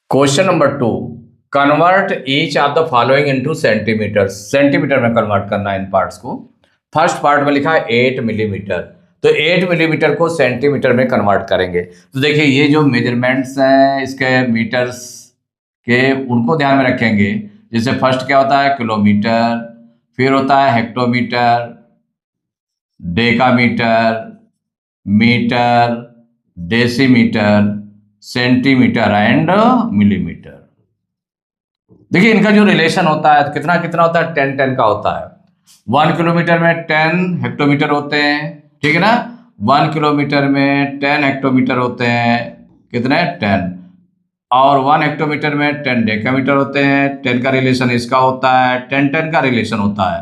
Question number 2, convert each of the following into centimetre. Centimetre में convert करना है इन parts को। फर्स्ट पार्ट में लिखा है 8 मिलीमीटर, तो 8 मिलीमीटर को सेंटीमीटर में कन्वर्ट करेंगे। तो देखिए ये जो मेजरमेंट्स हैं इसके मीटर्स के, उनको ध्यान में रखेंगे। जैसे फर्स्ट क्या होता है, किलोमीटर, फिर होता है hectometre, decametre, metre, decimetre, centimetre and millimetre. देखिए इनका जो रिलेशन होता है कितना कितना होता है, 10-10 का होता है। 1 किलोमीटर में 10 हेक्टोमीटर होते हैं, ठीक है ना। 1 किलोमीटर में 10 हेक्टोमीटर होते हैं, कितने, 10। और 1 हेक्टोमीटर में 10 डेकामीटर होते हैं। 10 का रिलेशन इसका होता है, 10-10 का रिलेशन होता है,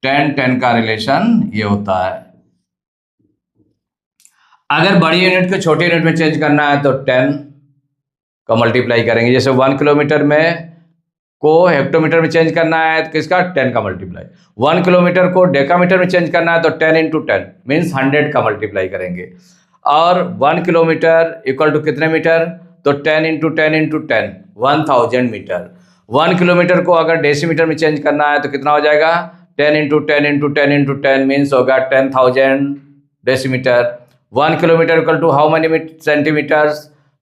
10-10 का रिलेशन ये होता है। अगर बड़ी यूनिट को छोटी यूनिट में चेंज करना है तो 10 का मल्टीप्लाई करेंगे। जैसे 1 किलोमीटर में को हेक्टोमीटर में चेंज करना है तो किसका, 10 का मल्टीप्लाई। 1 किलोमीटर को डेकामीटर में चेंज करना है तो 10 इंटू 10 मीन्स 100 का मल्टीप्लाई करेंगे। और 1 किलोमीटर इक्वल टू कितने मीटर, तो 10 इंटू 10 इंटू 10 1000 मीटर। 1 किलोमीटर को अगर डेसीमीटर में चेंज करना है तो कितना हो जाएगा, 10 इंटू 10 इंटू 10 इंटू 10 मीन्स होगा 10,000 decimetre. 1 kilometre equal to how many centimetres,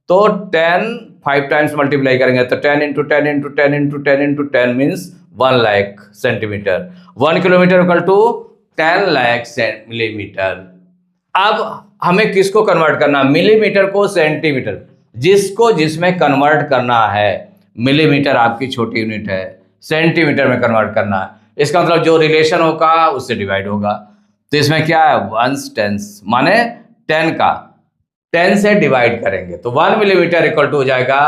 तो 10 5 टाइम्स मल्टीप्लाई करेंगे तो 10 into 10 into 10 into 10 into 10 means 1 lakh centimetre. 1 kilometre equal to 10 lakh millimetre. अब हमें किसको कन्वर्ट करना, मिलीमीटर को सेंटीमीटर, जिसको जिसमें कन्वर्ट करना है। मिलीमीटर आपकी छोटी यूनिट है, सेंटीमीटर में कन्वर्ट करना है, इसका मतलब जो रिलेशन होगा उससे डिवाइड होगा। तो इसमें क्या है, 1 टेंस माने 10 का 10 से डिवाइड करेंगे तो 1 मिलीमीटर इक्वल टू हो जाएगा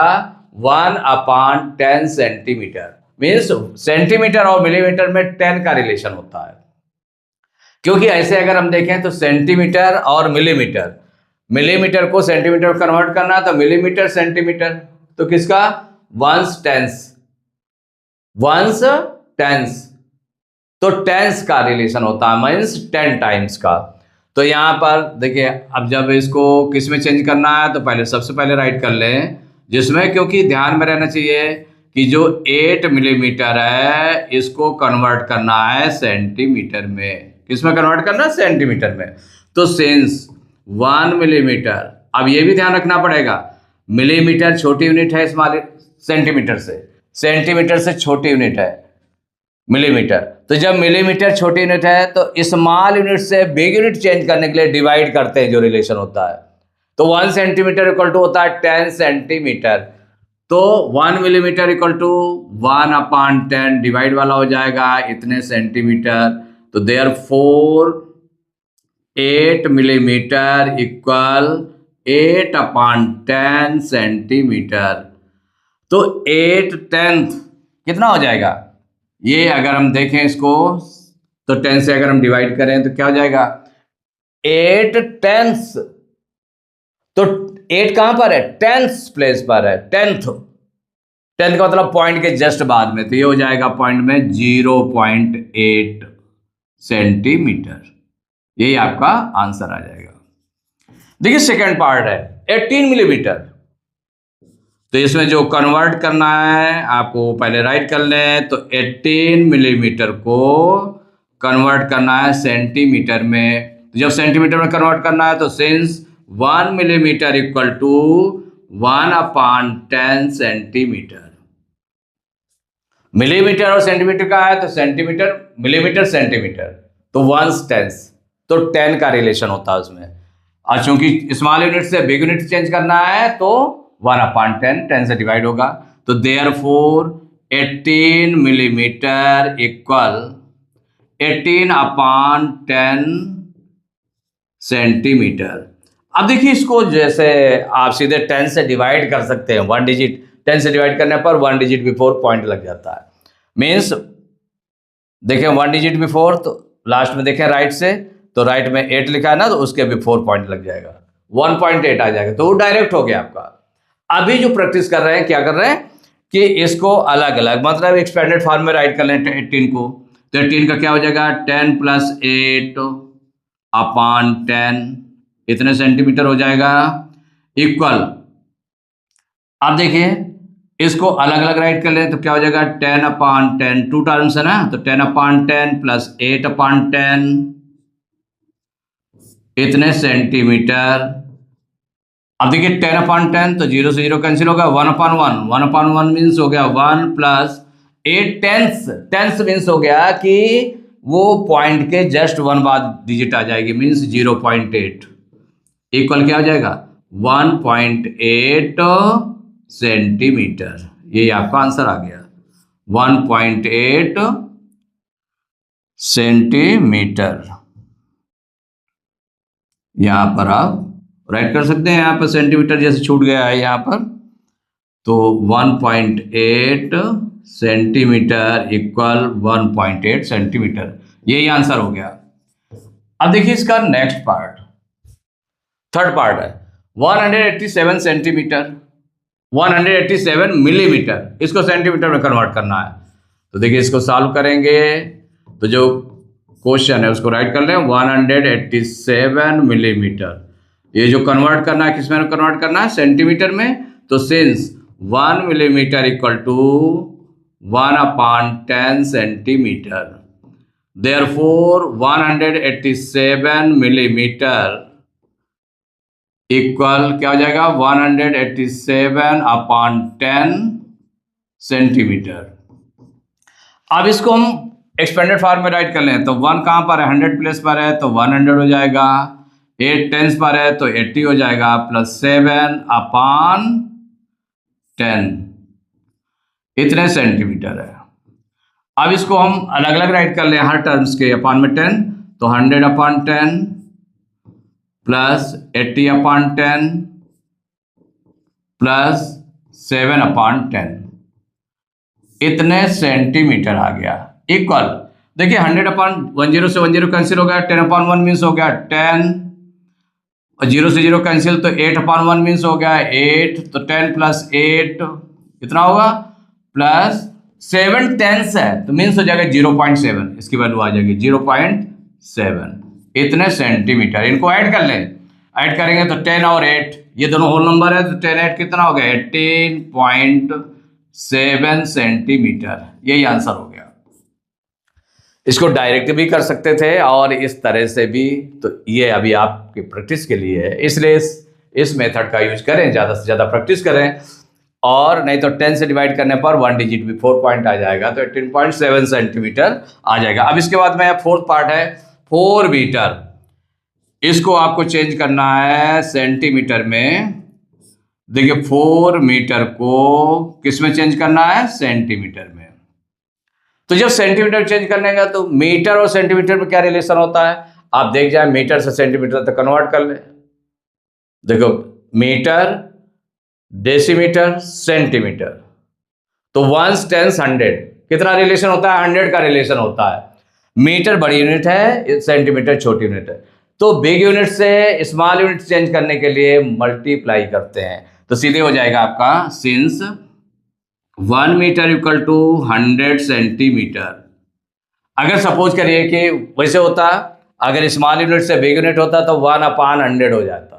1/10 सेंटीमीटर। मीन्स सेंटीमीटर और मिलीमीटर में 10 का रिलेशन होता है। क्योंकि ऐसे अगर हम देखें तो सेंटीमीटर और मिलीमीटर, मिलीमीटर को सेंटीमीटर में कन्वर्ट करना है तो मिलीमीटर सेंटीमीटर, तो किसका, 1 टेंस, 1 टेंस, तो टेंस का रिलेशन होता है मीन्स 10 टाइम्स का। तो यहाँ पर देखिए अब जब इसको किस में चेंज करना है तो पहले सबसे पहले राइट कर लें जिसमें, क्योंकि ध्यान में रहना चाहिए कि जो 8 मिलीमीटर है इसको कन्वर्ट करना है सेंटीमीटर में। किस में कन्वर्ट करना है, सेंटीमीटर में। तो सिंस 1 मिलीमीटर, अब ये भी ध्यान रखना पड़ेगा मिलीमीटर छोटी यूनिट है स्मॉल सेंटीमीटर से, सेंटीमीटर से छोटी यूनिट है मिलीमीटर। तो जब मिलीमीटर छोटी यूनिट है तो स्मॉल यूनिट से बिग यूनिट चेंज करने के लिए डिवाइड करते हैं जो रिलेशन होता है। तो 1 सेंटीमीटर इक्वल टू होता है 10 सेंटीमीटर, तो 1 मिलीमीटर इक्वल टू 1/10 डिवाइड वाला हो जाएगा इतने सेंटीमीटर। तो देयरफॉर 8 मिलीमीटर इक्वल 8/10 सेंटीमीटर। तो 8/10 कितना हो जाएगा, ये अगर हम देखें इसको तो 10 से अगर हम डिवाइड करें तो क्या हो जाएगा, 8/10। तो 8 कहां पर है, 10th प्लेस पर है, 10th का मतलब पॉइंट के जस्ट बाद में, तो ये हो जाएगा पॉइंट में 0.8 सेंटीमीटर। यही आपका आंसर आ जाएगा। देखिए सेकेंड पार्ट है 18 मिलीमीटर। तो इसमें जो कन्वर्ट करना है आपको पहले राइट कर लें, तो 18 मिलीमीटर को कन्वर्ट करना है सेंटीमीटर में। तो जब सेंटीमीटर में कन्वर्ट करना है तो since 1 millimetre equal to 1/10 centimetre. Millimetre और सेंटीमीटर का है तो सेंटीमीटर मिलीमीटर सेंटीमीटर, तो 1 टेंस, तो 10 का रिलेशन होता है उसमें। और चूंकि स्मॉल यूनिट से बिग यूनिट चेंज करना है तो 1/10 10 से डिवाइड होगा। तो देयरफॉर 18 मिलीमीटर इक्वल 18/10 सेंटीमीटर। अब देखिए इसको जैसे आप सीधे 10 से डिवाइड कर सकते हैं, 1 डिजिट 10 से डिवाइड करने पर 1 डिजिट बिफोर पॉइंट लग जाता है। मीन्स देखें 1 डिजिट बिफोर, तो लास्ट में देखें राइट से, तो राइट में 8 लिखा है ना, तो उसके बिफोर पॉइंट लग जाएगा, 1.8 आ जाएगा, तो वो डायरेक्ट हो गया आपका। अभी जो प्रैक्टिस कर रहे हैं क्या कर रहे हैं कि इसको अलग अलग मतलब एक्सपेंडेड फॉर्म में राइट कर लें 18 को। तो 18 का क्या हो जाएगा, 10 + 8/10 इतने सेंटीमीटर हो जाएगा इक्वल। अब देखिए इसको अलग अलग राइट कर लें तो क्या हो जाएगा 10/10, 2 टर्म्स है ना, तो 10/10 प्लस 8/10 इतने सेंटीमीटर। अब देखिए 10/10 तो 0 से 0 कैंसिल होगा, 1/1, 1/1 मीन्स हो गया 1 प्लस 8 टेंस मीन्स हो गया कि वो पॉइंट के जस्ट 1 बाद डिजिट आ जाएगी, मीन्स 0.8 इक्वल क्या हो जाएगा 1.8 सेंटीमीटर। ये आपका आंसर आ गया 1.8 सेंटीमीटर। यहां पर आप राइट कर सकते हैं, यहां पर सेंटीमीटर जैसे छूट गया है यहां पर, तो 1.8 सेंटीमीटर इक्वल 1.8 सेंटीमीटर, यही आंसर हो गया। अब देखिए इसका नेक्स्ट पार्ट, थर्ड पार्ट है 187 सेंटीमीटर, 187 मिलीमीटर, इसको सेंटीमीटर में कन्वर्ट करना है। तो देखिए इसको सॉल्व करेंगे तो जो क्वेश्चन है उसको राइट कर लें 187 मिलीमीटर। ये जो कन्वर्ट करना है किस में कन्वर्ट करना है, सेंटीमीटर में। तो since 1 millimetre equal to 1/10 centimetre, therefore 187 millimetre equal क्या हो जाएगा 187/10 सेंटीमीटर। अब इसको हम एक्सपेंडेड फॉर्म में राइट कर लें तो 1 कहाँ पर है 100 प्लेस पर है तो 100 हो जाएगा, 8 टेंस पर है तो 80 हो जाएगा, प्लस 7/10 इतने सेंटीमीटर है। अब इसको हम अलग अलग राइट कर लें हर टर्म्स के अपान में 10, तो 100/10 प्लस 80/10 प्लस 7/10 इतने सेंटीमीटर आ गया इक्वल। देखिए 100/10 से 10 कैंसिल हो गया, 10/1 मीन्स हो गया 10 और 0 से 0 कैंसिल तो 8/1 मीन्स हो गया 8, तो 10 प्लस 8 कितना होगा प्लस 7 टेंस है तो मीन्स हो जाएगा 0.7, इसकी वैल्यू आ जाएगी 0.7 इतने सेंटीमीटर। इनको ऐड कर लें, ऐड करेंगे तो 10 और 8 ये दोनों होल नंबर है तो 10 8 कितना हो गया 18.7 सेंटीमीटर, यही आंसर हो गया। इसको डायरेक्ट भी कर सकते थे और इस तरह से भी, तो ये अभी आपकी प्रैक्टिस के लिए है, इसलिए इस मेथड का यूज करें, ज़्यादा से ज़्यादा प्रैक्टिस करें। और नहीं तो 10 से डिवाइड करने पर 1 डिजिट भी 4 पॉइंट आ जाएगा तो 18.7 सेंटीमीटर आ जाएगा। अब इसके बाद में फोर्थ पार्ट है 4 मीटर, इसको आपको चेंज करना है सेंटीमीटर में। देखिए 4 मीटर को किस में चेंज करना है, सेंटीमीटर में। तो जब सेंटीमीटर चेंज करने का तो मीटर और सेंटीमीटर में क्या रिलेशन होता है, आप देख जाए मीटर से सेंटीमीटर तक कन्वर्ट कर ले। देखो मीटर, डेसीमीटर, सेंटीमीटर, तो 1 10 100 कितना रिलेशन होता है, 100 का रिलेशन होता है। मीटर बड़ी यूनिट है, सेंटीमीटर छोटी यूनिट है, तो बिग यूनिट से स्मॉल यूनिट चेंज करने के लिए मल्टीप्लाई करते हैं, तो सीधे हो जाएगा आपका since 1 metre equal to 100 centimetre. अगर सपोज करिए कि वैसे होता, अगर स्मॉल यूनिट से बिग यूनिट होता तो 1/100 हो जाता,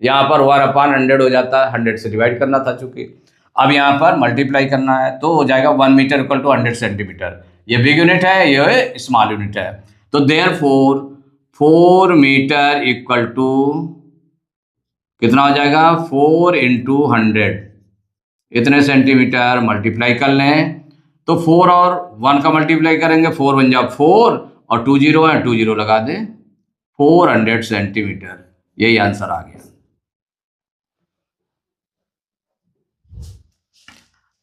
यहाँ पर 1/100 हो जाता, 100 से डिवाइड करना था चूंकि, अब यहाँ पर मल्टीप्लाई करना है तो हो जाएगा 1 मीटर इक्वल टू 100 सेंटीमीटर। ये बिग यूनिट है, ये स्मॉल यूनिट है, तो देयरफॉर 4 मीटर इक्वल टू कितना हो जाएगा 4 × 100 इतने सेंटीमीटर। मल्टीप्लाई कर लें तो 4 और 1 का मल्टीप्लाई करेंगे, 4 बन जाए 4 और 2 0 है, 2 0 लगा दें, 400 सेंटीमीटर, यही आंसर आ गया।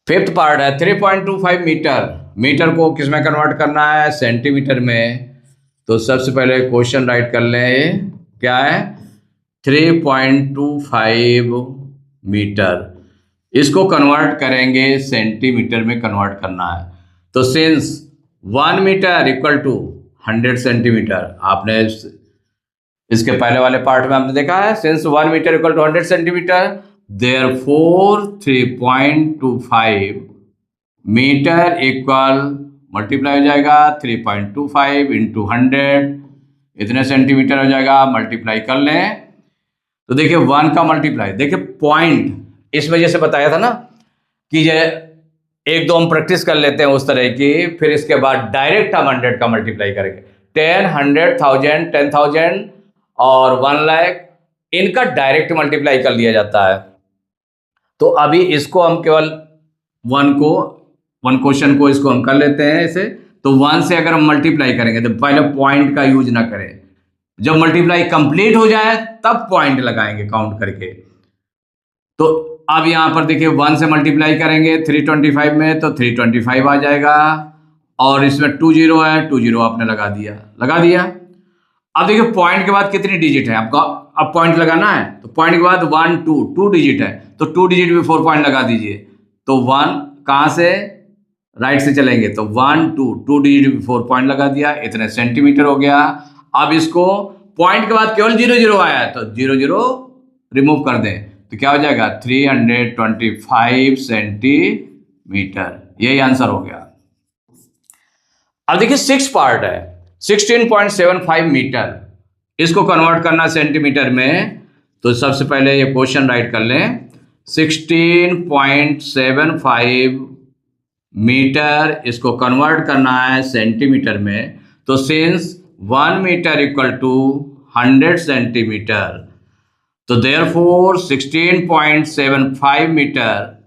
फिफ्थ पार्ट है 3.25 मीटर, मीटर को किस में कन्वर्ट करना है, सेंटीमीटर में। तो सबसे पहले क्वेश्चन राइट कर लें, क्या है 3.25 मीटर, इसको कन्वर्ट करेंगे सेंटीमीटर में कन्वर्ट करना है। तो since 1 metre equal to 100 centimetre, आपने इसके पहले वाले पार्ट में हमने देखा है since 1 metre equal to 100 centimetre, therefore 3.25 metre equal multiply हो जाएगा 3.25 × 100 इतने सेंटीमीटर हो जाएगा। मल्टीप्लाई कर लें तो देखिए 1 का मल्टीप्लाई, देखिए पॉइंट इस वजह से बताया था ना कि ये एक दो हम प्रैक्टिस कर लेते हैं उस तरह की, फिर इसके बाद डायरेक्ट हम 100 का मल्टीप्लाई करेंगे। 10, 100,000, 10,000 और 1 लाख, इनका डायरेक्ट मल्टीप्लाई कर लिया जाता है। तो अभी इसको हम केवल वन क्वेश्चन को इसको हम कर लेते हैं ऐसे। तो 1 से अगर हम मल्टीप्लाई करेंगे तो पहले पॉइंट का यूज ना करें, जब मल्टीप्लाई कंप्लीट हो जाए तब पॉइंट लगाएंगे काउंट करके। तो अब यहां पर देखिए 1 से मल्टीप्लाई करेंगे 325 में तो 325 आ जाएगा, और इसमें 20 है, 20 आपने लगा दिया। अब देखिए पॉइंट के बाद कितनी डिजिट है आपको, अब पॉइंट लगाना है तो पॉइंट के बाद 1 2 डिजिट है, तो 2 डिजिट में 4 पॉइंट लगा दीजिए। तो 1 कहां से, राइट से चलेंगे तो 1 2 डिजिट में 4 पॉइंट लगा दिया, इतने सेंटीमीटर हो गया। अब इसको पॉइंट के बाद केवल 0 आया है तो 0 रिमूव कर दें तो क्या हो जाएगा 325 सेंटीमीटर, यही आंसर हो गया। अब देखिए 6 पार्ट है, 16.75 मीटर, इसको कन्वर्ट करना सेंटीमीटर में। तो सबसे पहले ये क्वेश्चन राइट कर लें, 16.75 मीटर, इसको कन्वर्ट करना है सेंटीमीटर में। तो since 1 metre equal to 100 centimetre, तो देयरफॉर 16.75 मीटर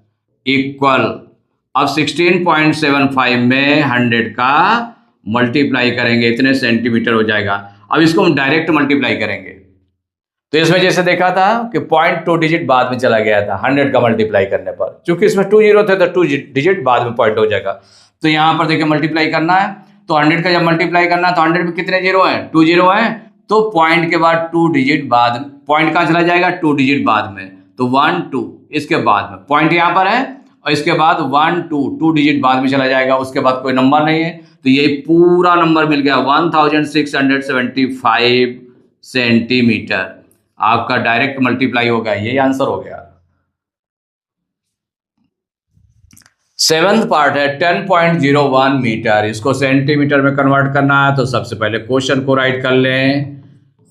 इक्वल, अब 16.75 में 100 का मल्टीप्लाई करेंगे, इतने सेंटीमीटर हो जाएगा। अब इसको हम डायरेक्ट मल्टीप्लाई करेंगे, तो इसमें जैसे देखा था कि 0.2 डिजिट बाद में चला गया था 100 का मल्टीप्लाई करने पर, क्योंकि इसमें 20 थे तो 2 डिजिट बाद में पॉइंट हो जाएगा। तो यहां पर देखिए मल्टीप्लाई करना है, तो 100 का जब मल्टीप्लाई करना है तो 100 में कितने जीरो हैं, 2 जीरो हैं, तो पॉइंट के बाद 2 डिजिट बाद, पॉइंट कहां चला जाएगा 2 डिजिट बाद में, तो 1 2 इसके बाद में पॉइंट यहां पर है, और इसके बाद 1 2 डिजिट बाद में चला जाएगा, उसके बाद कोई नंबर नहीं है, तो ये पूरा नंबर मिल गया 1675 सेंटीमीटर। आपका डायरेक्ट मल्टीप्लाई होगा, यही आंसर हो गया। 7th पार्ट है 10.01 मीटर, इसको सेंटीमीटर में कन्वर्ट करना है। तो सबसे पहले क्वेश्चन को राइट कर लें,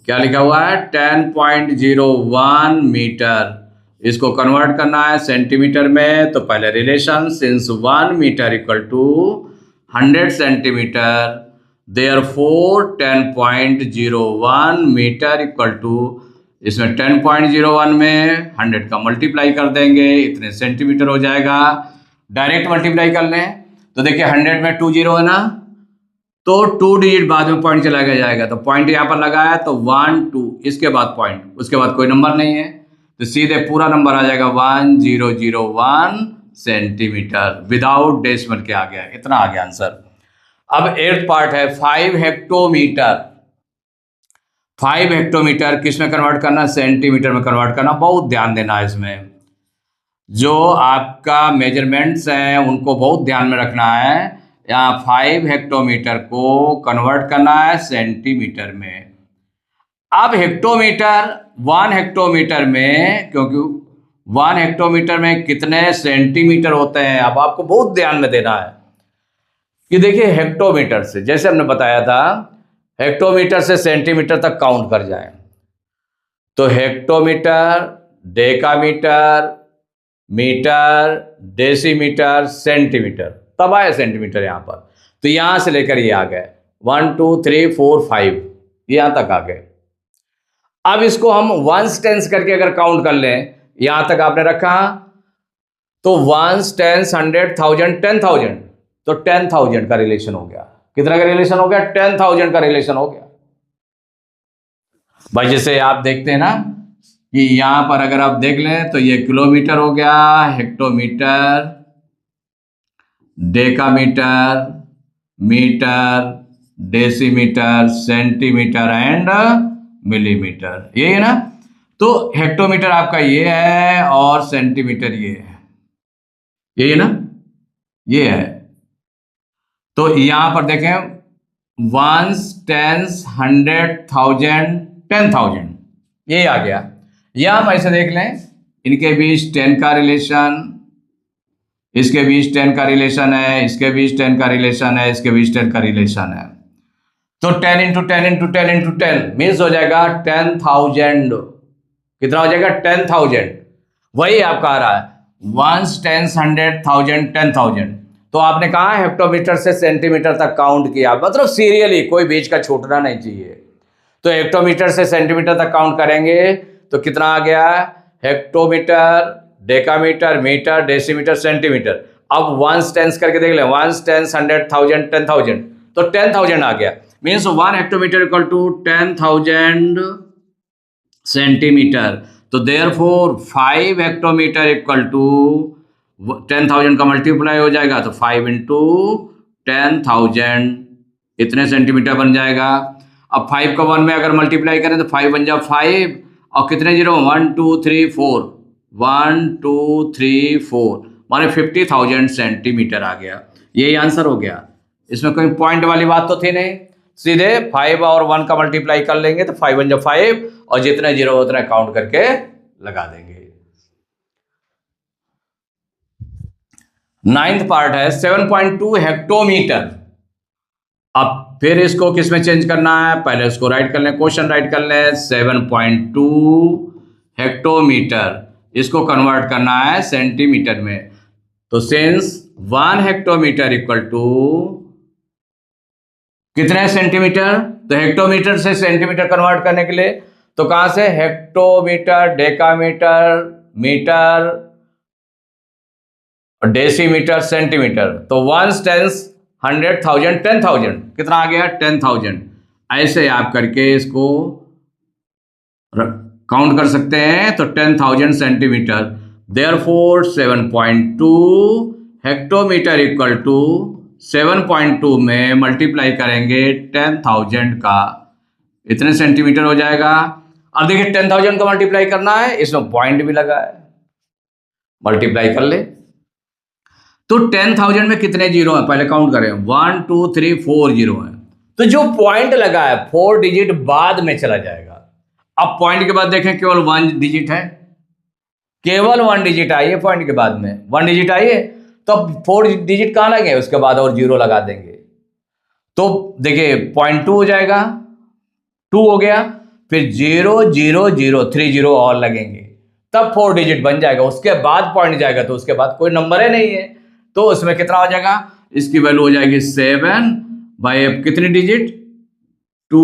क्या लिखा हुआ है 10.01 मीटर, इसको कन्वर्ट करना है सेंटीमीटर में। तो पहले relation, since 1 metre equal to 100 centimetre, therefore 10.01 metre equal to, इसमें 10.01 में 100 का मल्टीप्लाई कर देंगे, इतने सेंटीमीटर हो जाएगा। डायरेक्ट मल्टीप्लाई कर लें तो देखिए 100 में 2 जीरो है ना, तो 2 डिजिट बाद में पॉइंट चला जाएगा, तो पॉइंट यहाँ पर लगाया तो 1 2 इसके बाद पॉइंट, उसके बाद कोई नंबर नहीं है, तो सीधे पूरा नंबर आ जाएगा 1001 सेंटीमीटर, विदाउट डेसिमल के आ गया, इतना आ गया आंसर। अब 8th पार्ट है 5 हेक्टोमीटर। 5 हेक्टोमीटर किस में कन्वर्ट करना, सेंटीमीटर में कन्वर्ट करना। बहुत ध्यान देना है इसमें, जो आपका मेजरमेंट्स हैं उनको बहुत ध्यान में रखना है। यहाँ 5 हेक्टोमीटर को कन्वर्ट करना है सेंटीमीटर में। अब हेक्टोमीटर, 1 हेक्टोमीटर में, क्योंकि 1 हेक्टोमीटर में कितने सेंटीमीटर होते हैं, अब आपको बहुत ध्यान में देना है कि देखिए हेक्टोमीटर से, जैसे हमने बताया था हेक्टोमीटर से सेंटीमीटर तक काउंट कर जाएं, तो hectometre, decametre, metre, decimetre, centimetre, तब आए सेंटीमीटर यहां पर। तो यहां से लेकर ये आ गए 1 2 3 4 5, यहां तक आ गए। अब इसको हम 1s 10s करके अगर काउंट कर लें, यहां तक आपने रखा, तो 1s 10s 100 1000 10,000, तो 10,000 का रिलेशन हो गया। कितना का रिलेशन हो गया, 10,000 का रिलेशन हो गया। भाई जैसे आप देखते हैं ना कि यहां पर अगर आप देख लें तो ये किलोमीटर हो गया, hectometre, decametre, metre, decimetre, centimetre and millimetre, ये है ना। तो हेक्टोमीटर आपका ये है और सेंटीमीटर ये है, ये है ना, ये है। तो यहां पर देखें 1s 10s 100 1000 10,000, ये आ गया। या हम ऐसे देख लें, इनके बीच 10 का रिलेशन, इसके बीच 10 का रिलेशन है, इसके बीच 10 का रिलेशन है, इसके बीच 10 का रिलेशन है। तो 10 इंटू 10 इंटू 10 इंटू 10 मीन्स हो जाएगा 10,000। कितना हो जाएगा 10,000, वही आपका आ रहा है। Ones, tens, 100, 1000, 10,000। तो आपने कहा हेक्टोमीटर से सेंटीमीटर तक काउंट किया, मतलब सीरियली, कोई बीच का छूटना नहीं चाहिए। तो हेक्टोमीटर से सेंटीमीटर तक काउंट करेंगे तो कितना आ गया? Hectometre, decametre, metre, decimetre, centimetre. अब वंस टेंस करके देख लें, वंस, टेंस, 100, 1000, 10,000, तो 10,000 आ गया। Means 1 hectometre equal to 10,000 centimetre. तो देयरफॉर 5 हेक्टोमीटर इक्वल टू 10,000 का मल्टीप्लाई हो जाएगा, तो 5 इंटू 10,000 इतने सेंटीमीटर बन जाएगा। अब 5 का 1 में अगर मल्टीप्लाई करें तो 5 बन जाए 5, और कितने जीरो? 1 2 3 4, 1 2 3 4, माने 50,000 सेंटीमीटर आ गया। यही आंसर हो गया। इसमें कोई पॉइंट वाली बात तो थी नहीं, सीधे 5 और 1 का मल्टीप्लाई कर लेंगे तो 5 बन जाए 5, और जितने जीरो उतने काउंट करके लगा देंगे। 9th पार्ट है 7.2 हेक्टोमीटर। अब फिर इसको किस में चेंज करना है? पहले इसको राइट कर लें, क्वेश्चन राइट कर लें। 7.2 हेक्टोमीटर, इसको कन्वर्ट करना है सेंटीमीटर में। तो सिंस 1 हेक्टोमीटर इक्वल टू कितने सेंटीमीटर? तो हेक्टोमीटर से सेंटीमीटर कन्वर्ट करने के लिए तो कहां से? Hectometre, decametre, metre, decimetre, centimetre. तो 1 टेंस, 100, 1000, 10,000, कितना आ गया? 10,000। ऐसे आप करके इसको काउंट कर सकते हैं। तो 10,000 centimetre, therefore 7.2 hectometre equal to 7.2 में मल्टीप्लाई करेंगे 10,000 का, इतने सेंटीमीटर हो जाएगा। अब देखिए 10,000 का मल्टीप्लाई करना है, इसमें पॉइंट भी लगा है, मल्टीप्लाई कर ले। तो 10,000 में कितने जीरो हैं? पहले काउंट करें, 1 2 3 4 जीरो हैं। तो जो पॉइंट लगा है 4 डिजिट बाद में चला जाएगा। अब पॉइंट के बाद देखें, केवल 1 डिजिट है, केवल 1 डिजिट आई है पॉइंट के बाद में, 1 डिजिट आई है। तो अब 4 डिजिट कहां लगे? उसके बाद और जीरो लगा देंगे। तो देखिए 0.2 हो जाएगा, 2 हो गया, फिर 0 0 0 3 जीरो और लगेंगे, तब 4 डिजिट बन जाएगा। उसके बाद पॉइंट जाएगा तो उसके बाद कोई नंबर है नहीं है, तो उसमें कितना हो जाएगा? इसकी वैल्यू हो जाएगी 7 बाई कितनी डिजिट? 2,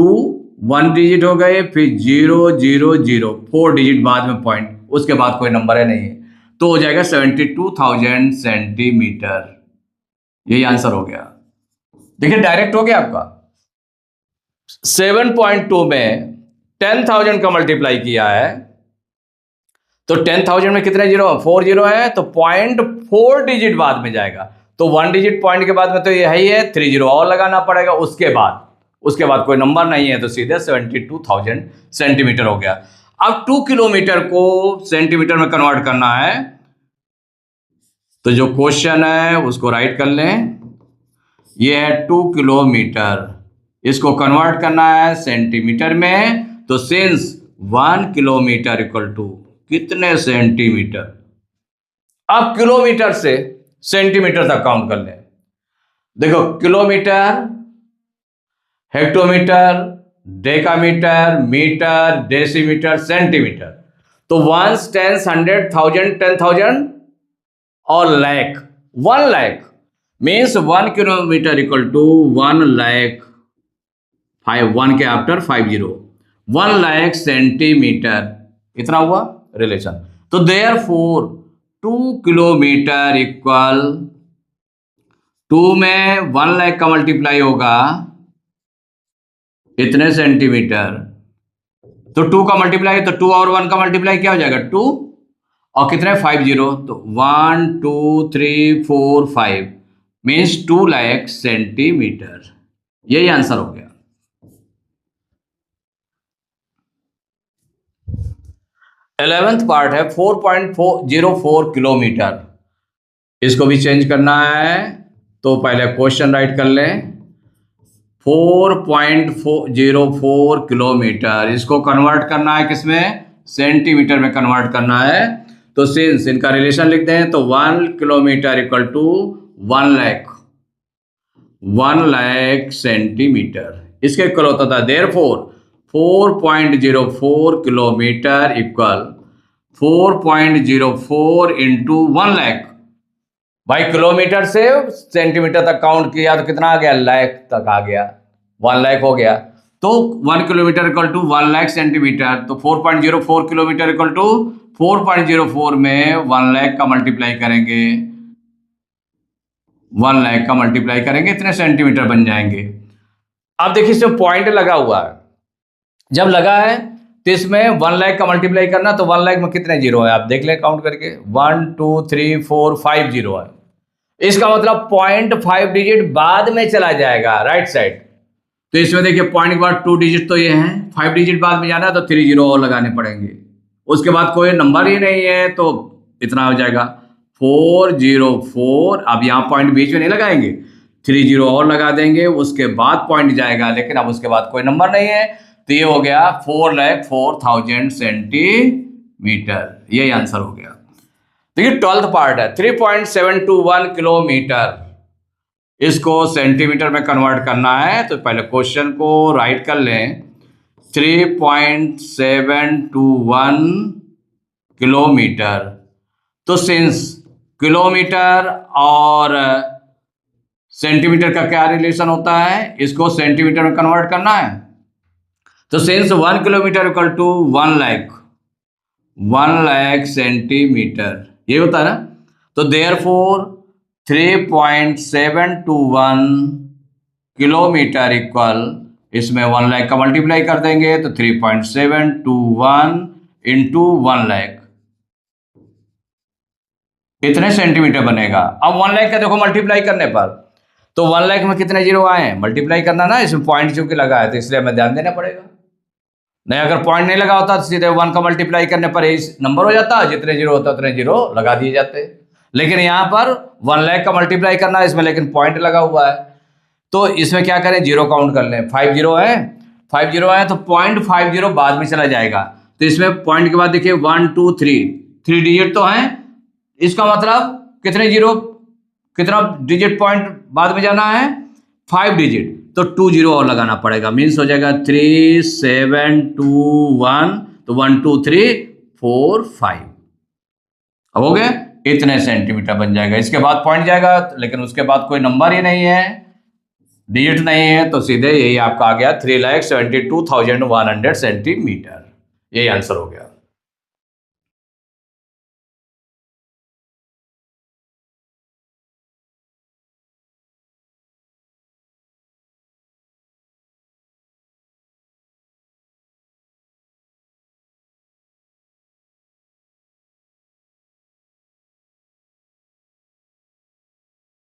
1 डिजिट हो गए, फिर 0 0 0, 4 डिजिट बाद में पॉइंट, उसके बाद कोई नंबर है नहीं है, तो हो जाएगा 72,000 सेंटीमीटर। यही आंसर हो गया। देखिए डायरेक्ट हो गया आपका। 7.2 में 10,000 का मल्टीप्लाई किया है, तो 10,000 में कितने जीरो? 4 जीरो है, तो 0.4 डिजिट बाद में जाएगा। तो 1 डिजिट पॉइंट के बाद में तो यही है, 3 जीरो और लगाना पड़ेगा। उसके बाद कोई नंबर नहीं है, तो सीधे 72,000 सेंटीमीटर हो गया। अब 2 किलोमीटर को सेंटीमीटर में कन्वर्ट करना है, तो जो क्वेश्चन है उसको राइट कर लें। ये है 2 किलोमीटर, इसको कन्वर्ट करना है सेंटीमीटर में। तो सिंस 1 किलोमीटर इक्वल टू कितने सेंटीमीटर? अब किलोमीटर से सेंटीमीटर तक काउंट कर लें। देखो kilometre, hectometre, decametre, metre, decimetre, centimetre. तो 1 10 100 1000 10,000 और lakh, 1 lakh means 1 kilometre equal to 1 lakh, 1 के आफ्टर 50, 1 लाख सेंटीमीटर, इतना हुआ रिलेशन। तो देयरफॉर 2 किलोमीटर इक्वल 2 में 1 लाख का मल्टीप्लाई होगा इतने सेंटीमीटर, तो 2 का मल्टीप्लाई, तो 2 और 1 का मल्टीप्लाई क्या हो जाएगा? 2 और कितने? 50, तो 1 2 3 4 5 मीन्स 2 लाख सेंटीमीटर। यही आंसर हो गया। 11th पार्ट है 4.04 किलोमीटर, इसको भी चेंज करना है। तो पहले क्वेश्चन राइट कर लें। 4.04 किलोमीटर, इसको कन्वर्ट करना है किसमें? सेंटीमीटर में कन्वर्ट करना है। तो सिंस इनका रिलेशन लिख दें, तो 1 kilometre equal to 1 lakh, 1 lakh centimetre, इसके इक्वल होता था। Therefore 4.04 kilometre equal 4.04 into 1 lakh. भाई किलोमीटर से सेंटीमीटर तक काउंट किया तो कितना आ गया, लाख तक आ गया, 1 लाख हो गया। तो 1 kilometre equal to 1 lakh centimetre, तो 4.04 किलोमीटर इक्वल टू 4.04 में 1 लाख का मल्टीप्लाई करेंगे, 1 लाख का मल्टीप्लाई करेंगे, इतने सेंटीमीटर बन जाएंगे। अब देखिए इसमें पॉइंट लगा हुआ है, जब लगा है तो इसमें 1 लाख का मल्टीप्लाई करना, तो 1 लाख में कितने जीरो है आप देख लें काउंट करके, 1 2 3 4 5 जीरो है। इसका मतलब 0.5 डिजिट बाद में चला जाएगा राइट साइड। तो इसमें देखिए पॉइंट के बाद 2 डिजिट तो ये हैं, 5 डिजिट बाद में जाना है तो 3 जीरो और लगाने पड़ेंगे। उसके बाद कोई नंबर ही नहीं है तो इतना हो जाएगा 404। अब यहाँ पॉइंट बीच में नहीं लगाएंगे, 3 जीरो और लगा देंगे, उसके बाद पॉइंट जाएगा, लेकिन अब उसके बाद कोई नंबर नहीं है, तो ये हो गया 4,04,000 सेंटीमीटर। यही आंसर हो गया। देखिए 12th पार्ट है 3.721 किलोमीटर, इसको सेंटीमीटर में कन्वर्ट करना है। तो पहले क्वेश्चन को राइट कर लें, 3.721 किलोमीटर। तो सिंस किलोमीटर और सेंटीमीटर का क्या रिलेशन होता है, इसको सेंटीमीटर में कन्वर्ट करना है। तो since 1 kilometre equal to 1 lakh, 1 lakh centimetre ये होता है ना, तो देयरफॉर 3.721 किलोमीटर इक्वल, इसमें 1 लाख का मल्टीप्लाई कर देंगे तो 3.721 इंटू 1 लाख, इतने सेंटीमीटर बनेगा। अब 1 लाख का देखो मल्टीप्लाई करने पर, तो 1 लाख में कितने जीरो आए हैं, मल्टीप्लाई करना ना, इसमें पॉइंट चूंकि लगा है तो इसलिए हमें ध्यान देना पड़ेगा। नहीं अगर पॉइंट नहीं लगा होता तो सीधे 1 का मल्टीप्लाई करने पर इस नंबर हो जाता, जितने जीरो होता उतने जीरो लगा दिए जाते। लेकिन यहाँ पर 1 लाख का मल्टीप्लाई करना है इसमें, लेकिन पॉइंट लगा हुआ है, तो इसमें क्या करें, जीरो काउंट कर लें। 5 जीरो है, 5 जीरो है तो 0.50 बाद में चला जाएगा। तो इसमें पॉइंट के बाद देखिए 1 2 3 डिजिट तो हैं, इसका मतलब कितने जीरो, कितना डिजिट पॉइंट बाद में जाना है, 5 डिजिट, तो 2 जीरो और लगाना पड़ेगा, मीन्स हो जाएगा 3721, तो 1 2 3 4 5। अब हो गया, इतने सेंटीमीटर बन जाएगा। इसके बाद पॉइंट जाएगा, लेकिन उसके बाद कोई नंबर ही नहीं है, डिजिट नहीं है, तो सीधे यही आपका आ गया 3,72,100 सेंटीमीटर। यही आंसर हो गया।